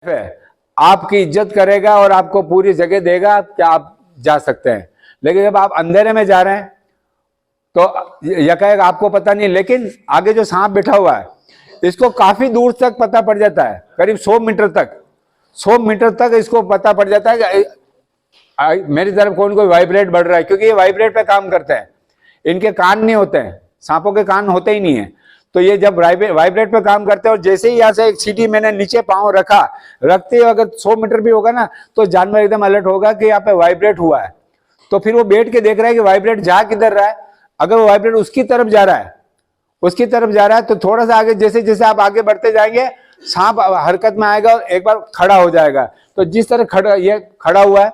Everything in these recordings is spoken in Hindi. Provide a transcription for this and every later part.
है, आपकी इज्जत करेगा और आपको पूरी जगह देगा कि आप जा सकते हैं। लेकिन जब आप अंधेरे में जा रहे हैं तो यकायक आपको पता नहीं, लेकिन आगे जो सांप बैठा हुआ है इसको काफी दूर तक पता पड़ जाता है, करीब 100 मीटर तक इसको पता पड़ जाता है कि मेरी तरफ कोई वाइब्रेट बढ़ रहा है, क्योंकि ये वाइब्रेट पे काम करते हैं। इनके कान नहीं होते हैं, सांपों के कान होते ही नहीं है। तो ये जब वाइब्रेट पे काम करते हैं, और जैसे ही यहाँ से एक सीढ़ी मैंने नीचे पांव रखते ही अगर 100 मीटर भी होगा ना तो जानवर एकदम अलर्ट होगा कि यहाँ पे वाइब्रेट हुआ है। तो फिर वो बैठ के देख रहा है कि वाइब्रेट जा किधर रहा है। अगर वो वाइब्रेट उसकी तरफ जा रहा है तो थोड़ा सा आगे, जैसे जैसे आप आगे बढ़ते जाएंगे सांप हरकत में आएगा और एक बार खड़ा हो जाएगा। तो जिस तरह ये खड़ा हुआ है,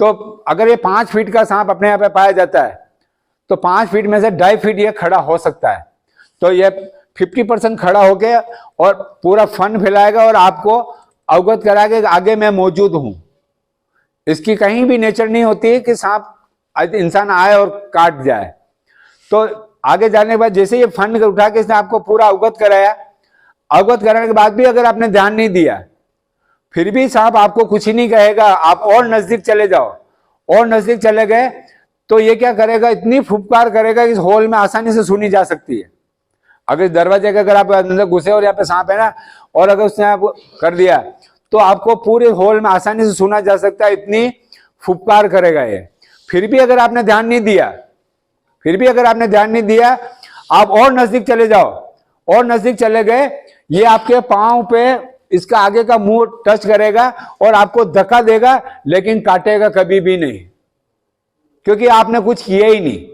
तो अगर ये 5 फीट का सांप अपने यहाँ पे पाया जाता है तो 5 फीट में से 2.5 फीट ये खड़ा हो सकता है। तो ये 50% खड़ा होके और पूरा फन फैलाएगा और आपको अवगत कराएगा कि आगे मैं मौजूद हूं। इसकी कहीं भी नेचर नहीं होती है कि सांप इंसान आए और काट जाए। तो आगे जाने के बाद जैसे ये फन उठा के इसने आपको पूरा अवगत कराने के बाद भी अगर आपने ध्यान नहीं दिया, फिर भी सांप आपको कुछ ही नहीं कहेगा। आप और नजदीक चले जाओ, और नजदीक चले गए तो ये क्या करेगा, इतनी फुफकार करेगा कि इस होल में आसानी से सुनी जा सकती है। अगर दरवाजे के अगर आप अंदर घुसे और यहाँ पे सांप है ना, और अगर उसने आप कर दिया तो आपको पूरे होल में आसानी से सुना जा सकता है, इतनी फुफकार करेगा ये। फिर भी अगर आपने ध्यान नहीं दिया, आप और नजदीक चले जाओ, और नजदीक चले गए, ये आपके पांव पे इसका आगे का मुंह टच करेगा और आपको धक्का देगा, लेकिन काटेगा कभी भी नहीं, क्योंकि आपने कुछ किया ही नहीं।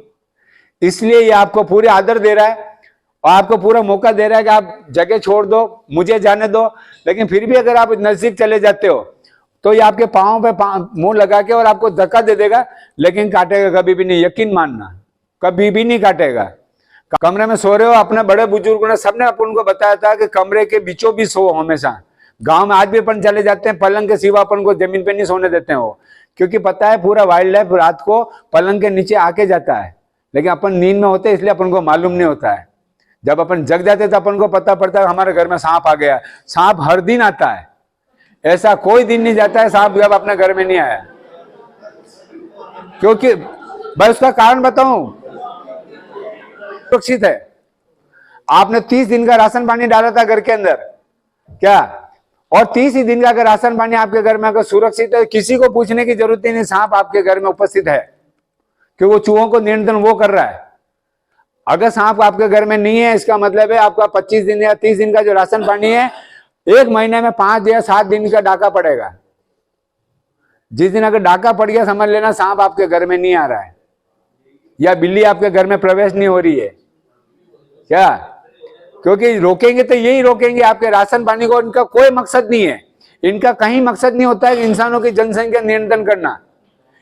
इसलिए ये आपको पूरे आदर दे रहा है और आपको पूरा मौका दे रहा है कि आप जगह छोड़ दो, मुझे जाने दो। लेकिन फिर भी अगर आप नजदीक चले जाते हो तो ये आपके पांव पे मुंह लगा के और आपको धक्का दे देगा, लेकिन काटेगा कभी भी नहीं। यकीन मानना, कभी भी नहीं काटेगा। कमरे में सो रहे हो, अपने बड़े बुजुर्गों ने सबने अपन को बताया था कि कमरे के बीचों बीच सो हमेशा। गांव में आज भी अपन चले जाते हैं, पलंग के सिवा अपन को जमीन पे नहीं सोने देते हैं वो, क्योंकि पता है पूरा वाइल्ड लाइफ रात को पलंग के नीचे आके जाता है। लेकिन अपन नींद में होते हैं, इसलिए अपन को मालूम नहीं होता है। जब अपन जग जाते तो अपन को पता पड़ता है हमारे घर में सांप आ गया। सांप हर दिन आता है, ऐसा कोई दिन नहीं जाता है सांप जब अपने घर में नहीं आया। क्योंकि मैं उसका कारण बताऊं, सुरक्षित है। आपने 30 दिन का राशन पानी डाला था घर के अंदर, क्या, और 30 ही दिन का अगर राशन पानी आपके घर में अगर सुरक्षित है, किसी को पूछने की जरूरत ही नहीं, सांप आपके घर में उपस्थित है, क्योंकि वो चूहों को नियंत्रण वो कर रहा है। अगर सांप आपके घर में नहीं है, इसका मतलब है आपका 25 दिन या 30 दिन का जो राशन पानी है, 1 महीने में 5 या 7 दिन का डाका पड़ेगा। जिस दिन अगर डाका पड़ गया, समझ लेना सांप आपके घर में नहीं आ रहा है, या बिल्ली आपके घर में प्रवेश नहीं हो रही है। क्या, क्योंकि रोकेंगे तो यही रोकेंगे आपके राशन पानी को। इनका कोई मकसद नहीं है, इनका कहीं मकसद नहीं होता है कि इंसानों की जनसंख्या नियंत्रण करना।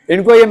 इनको ये